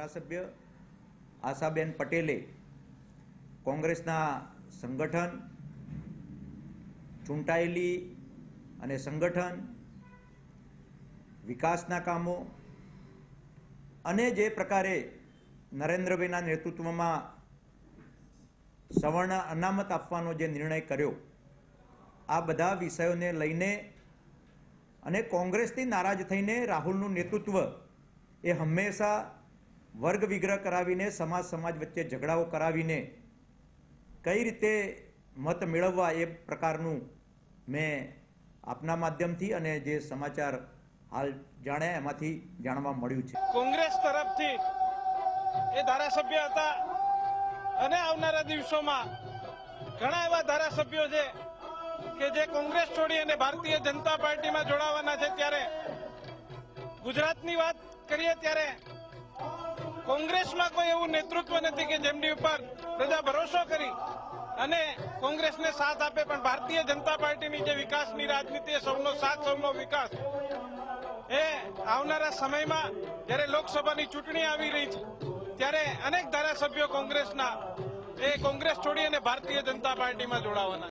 ધારાસભ્ય આશાબેન પટેલે કોંગ્રેસના સંગઠન, ચૂંટાયેલી અને સંગઠન, વિકાસના કામો અને જે પ્રકારે નરેન્દ્રભાઈના નેતૃત્વમાં સવર્ણ અનામત આપવાનો જે નિર્ણય કર્યો, આ બધા વિષયોને લઈને અને કોંગ્રેસથી નારાજ થઈને રાહુલનું નેતૃત્વ એ હંમેશા વર્ગ વિગ્રહ કરાવીને સમાજ વચ્ચે ઝઘડાઓ કરાવીને કઈ રીતે મત મેળવવા એ પ્રકારનું મેં આપના માધ્યમથી અને જે સમાચાર હાલ જાણ્યા એમાંથી જાણવા મળ્યું છે। કોંગ્રેસ તરફથી એ ધારાસભ્ય હતા અને આવનારા દિવસોમાં ઘણા એવા ધારાસભ્યો છે કે જે કોંગ્રેસ છોડી અને ભારતીય જનતા પાર્ટીમાં જોડાવાના છે। ત્યારે ગુજરાતની વાત કરીએ ત્યારે કોંગ્રેસમાં કોઈ એવું નેતૃત્વ નથી કે જેમની ઉપર પ્રજા ભરોસો કરી અને કોંગ્રેસને સાથ આપે, પણ ભારતીય જનતા પાર્ટીની જે વિકાસની રાજનીતિ, સૌનો સાથ સૌનો વિકાસ, એ આવનારા સમયમાં જ્યારે લોકસભાની ચૂંટણી આવી રહી છે ત્યારે અનેક ધારાસભ્યો કોંગ્રેસના એ કોંગ્રેસ છોડી અને ભારતીય જનતા પાર્ટીમાં જોડાવાના।